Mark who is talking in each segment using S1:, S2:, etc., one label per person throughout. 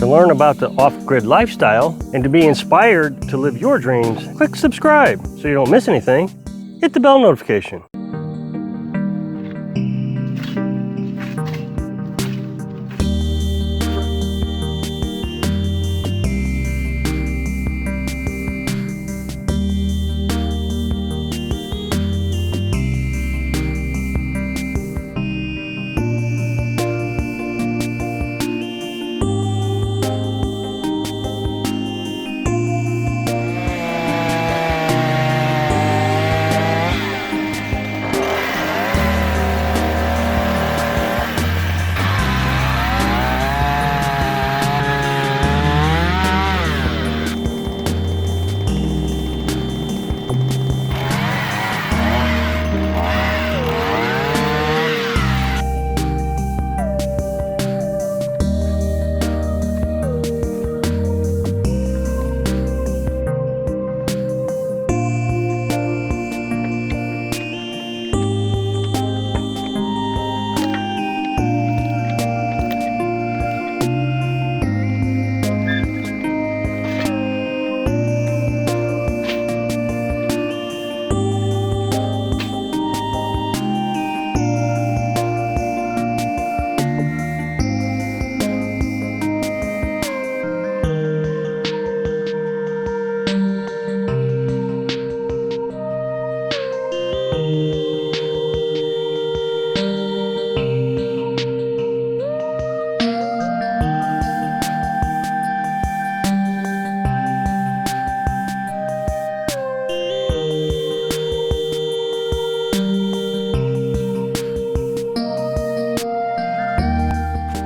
S1: To learn about the off-grid lifestyle and to be inspired to live your dreams, click subscribe so you don't miss anything. Hit the bell notification.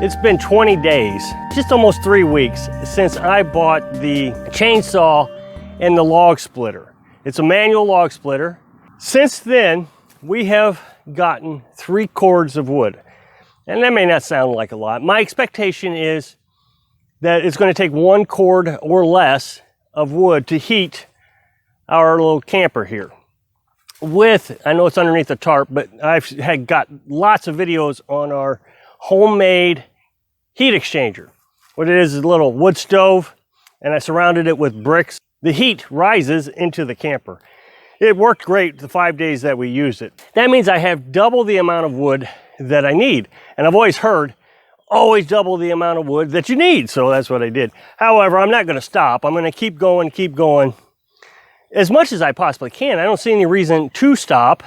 S1: It's been 20 days, just almost 3 weeks, since I bought the chainsaw and the log splitter. It's a manual log splitter. Since then, we have gotten 3 cords of wood. And that may not sound like a lot. My expectation is that it's going to take 1 cord or less of wood to heat our little camper here. I know it's underneath the tarp, but I've got lots of videos on our homemade heat exchanger. What it is a little wood stove, and I surrounded it with bricks. The heat rises into the camper. It worked great the 5 days that we used it. That means I have double the amount of wood that I need. And I've always heard, always double the amount of wood that you need. So that's what I did. However, I'm not going to stop. I'm going to keep going as much as I possibly can. I don't see any reason to stop.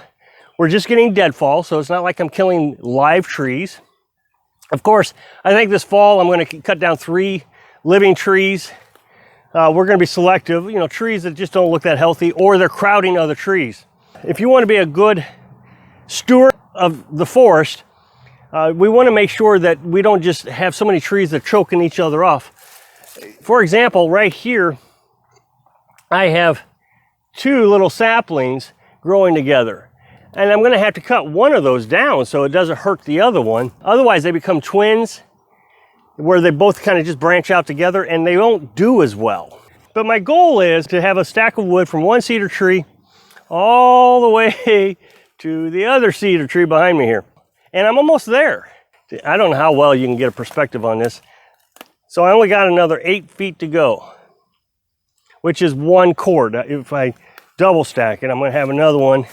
S1: We're just getting deadfall, so it's not like I'm killing live trees. Of course, I think this fall I'm going to cut down 3 living trees. We're going to be selective, trees that just don't look that healthy or they're crowding other trees. If you want to be a good steward of the forest, we want to make sure that we don't just have so many trees that are choking each other off. For example, right here, I have 2 little saplings growing together. And I'm going to have to cut one of those down so it doesn't hurt the other one. Otherwise, they become twins where they both kind of just branch out together and they won't do as well. But my goal is to have a stack of wood from one cedar tree all the way to the other cedar tree behind me here. And I'm almost there. I don't know how well you can get a perspective on this. So I only got another 8 feet to go, which is 1 cord. If I double stack it, I'm going to have another one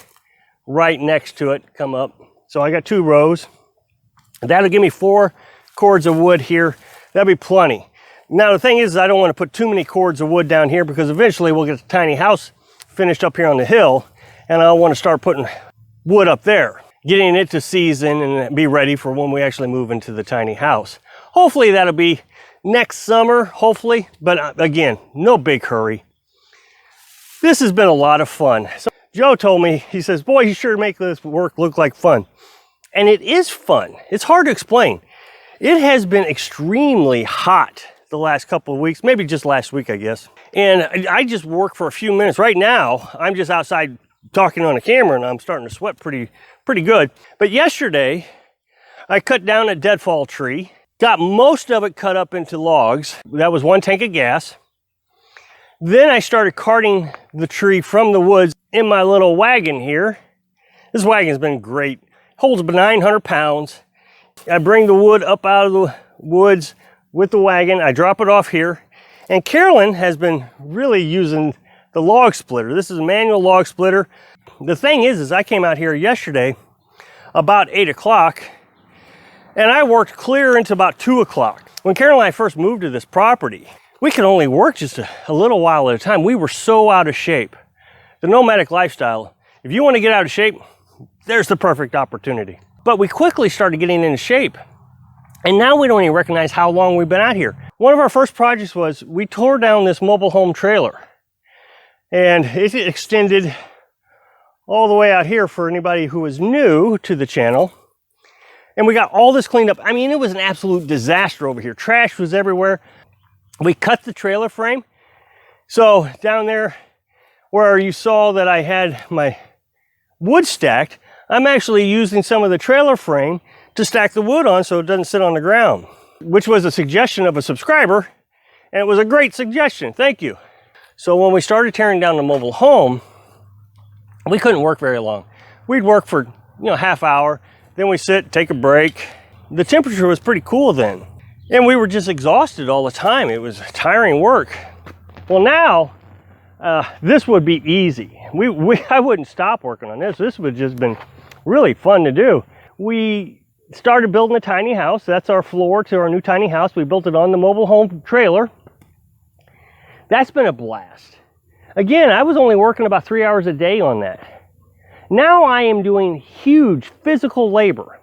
S1: right next to it come up. So I got 2 rows. That'll give me 4 cords of wood here. That'll be plenty. Now the thing is, I don't want to put too many cords of wood down here because eventually we'll get the tiny house finished up here on the hill, and I want to start putting wood up there, getting it to season and be ready for when we actually move into the tiny house. Hopefully that'll be next summer, hopefully, but again, no big hurry. This has been a lot of fun. So Joe told me, he says, boy, you sure make this work look like fun. And it is fun. It's hard to explain. It has been extremely hot the last couple of weeks, maybe just last week, I guess. And I just work for a few minutes. Right now, I'm just outside talking on a camera and I'm starting to sweat pretty good. But yesterday, I cut down a deadfall tree, got most of it cut up into logs. That was 1 tank of gas. Then I started carting the tree from the woods in my little wagon here. This wagon's been great. Holds about 900 pounds. I bring the wood up out of the woods, with the wagon. I drop it off here. And Carolyn has been really using the log splitter. This is a manual log splitter. The thing is I came out here yesterday about 8 o'clock and I worked clear into about 2 o'clock. When Carolyn and I first moved to this property, we could only work just a little while at a time. We were so out of shape. The nomadic lifestyle, if you want to get out of shape, there's the perfect opportunity. But we quickly started getting into shape. And now we don't even recognize how long we've been out here. One of our first projects was we tore down this mobile home trailer. And it extended all the way out here for anybody who is new to the channel. And we got all this cleaned up. I mean, it was an absolute disaster over here. Trash was everywhere. We cut the trailer frame. So down there where you saw that I had my wood stacked, I'm actually using some of the trailer frame to stack the wood on so it doesn't sit on the ground, which was a suggestion of a subscriber, and it was a great suggestion. Thank you. So when we started tearing down the mobile home, we couldn't work very long. We'd work for, half hour, then we sit, take a break. The temperature was pretty cool then, and we were just exhausted all the time. It was tiring work. Well, now this would be easy. I wouldn't stop working on this. This would just been really fun to do. We started building a tiny house. That's our floor to our new tiny house. We built it on the mobile home trailer. That's been a blast. Again, I was only working about 3 hours a day on that. Now I am doing huge physical labor,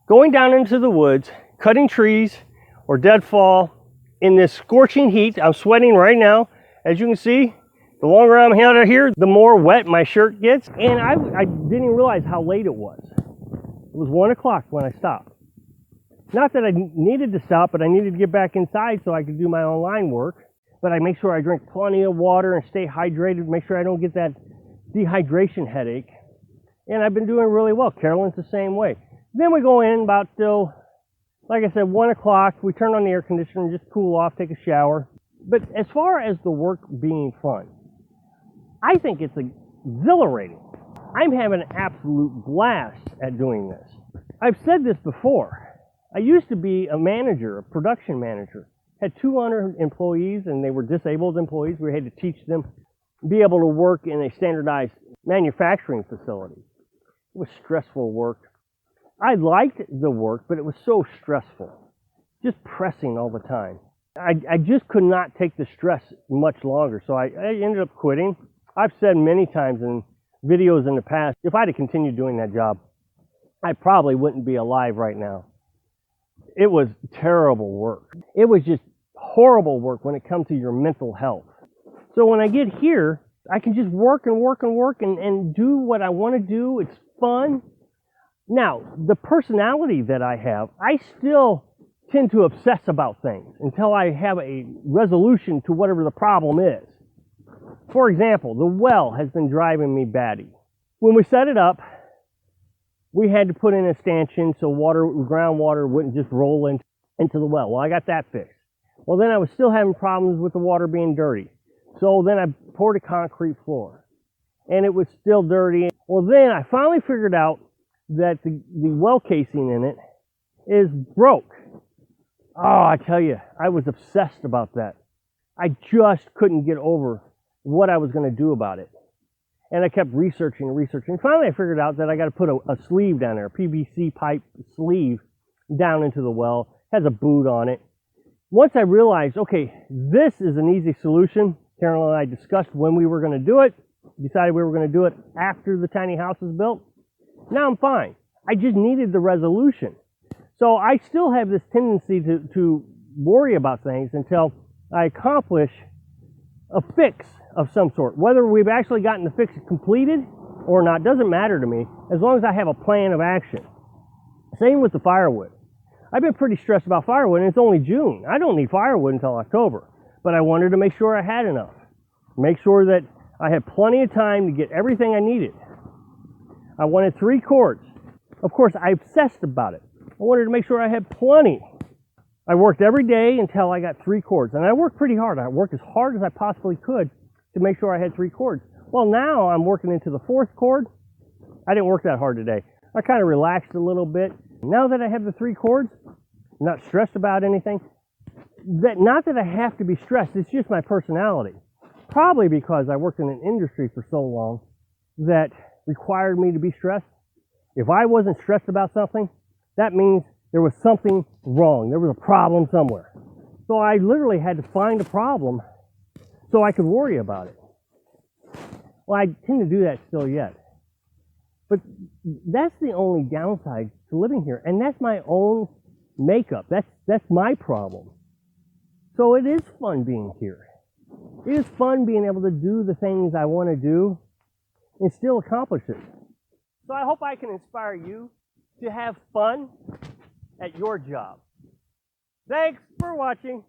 S1: going down into the woods, cutting trees or deadfall in this scorching heat. I'm sweating right now. As you can see, the longer I'm out of here, the more wet my shirt gets. And I didn't even realize how late it was. It was 1 o'clock when I stopped. Not that I needed to stop, but I needed to get back inside so I could do my online work. But I make sure I drink plenty of water and stay hydrated, make sure I don't get that dehydration headache. And I've been doing really well. Carolyn's the same way. Then we go in about till, like I said, 1 o'clock. We turn on the air conditioner and just cool off, take a shower. But as far as the work being fun, I think it's exhilarating. I'm having an absolute blast at doing this. I've said this before. I used to be a manager, a production manager. Had 200 employees and they were disabled employees. We had to teach them be able to work in a standardized manufacturing facility. It was stressful work. I liked the work, but it was so stressful. Just pressing all the time. I just could not take the stress much longer, so I ended up quitting. I've said many times in videos in the past, if I'd have continued doing that job, I probably wouldn't be alive right now. It was terrible work. It was just horrible work when it comes to your mental health. So when I get here, I can just work and work and work and do what I want to do. It's fun. Now, the personality that I have, I still tend to obsess about things until I have a resolution to whatever the problem is. For example, the well has been driving me batty. When we set it up, we had to put in a stanchion so groundwater wouldn't just roll into the well. Well, I got that fixed. Well, then I was still having problems with the water being dirty. So then I poured a concrete floor, and it was still dirty. Well, then I finally figured out that the well casing in it is broke. Oh, I tell you, I was obsessed about that. I just couldn't get over what I was going to do about it. And I kept researching and researching. Finally, I figured out that I got to put a sleeve down there, a PVC pipe sleeve down into the well. It has a boot on it. Once I realized, okay, this is an easy solution, Carolyn and I discussed when we were going to do it, decided we were going to do it after the tiny house is built. Now I'm fine. I just needed the resolution. So I still have this tendency to worry about things until I accomplish a fix of some sort. Whether we've actually gotten the fix completed or not doesn't matter to me, as long as I have a plan of action. Same with the firewood. I've been pretty stressed about firewood, and it's only June. I don't need firewood until October, but I wanted to make sure I had enough. Make sure that I had plenty of time to get everything I needed. I wanted 3 cords. Of course, I obsessed about it. I wanted to make sure I had plenty. I worked every day until I got 3 cords, and I worked pretty hard. I worked as hard as I possibly could to make sure I had 3 cords. Well, now I'm working into the 4th cord. I didn't work that hard today. I kind of relaxed a little bit. Now that I have the 3 cords, I'm not stressed about anything. that not that I have to be stressed, it's just my personality. Probably because I worked in an industry for so long that required me to be stressed. If I wasn't stressed about something, that means there was something wrong. There was a problem somewhere. So I literally had to find a problem so I could worry about it. Well, I tend to do that still yet. But that's the only downside to living here. And that's my own makeup. That's my problem. So it is fun being here. It is fun being able to do the things I want to do and still accomplish it. So I hope I can inspire you to have fun at your job. Thanks for watching.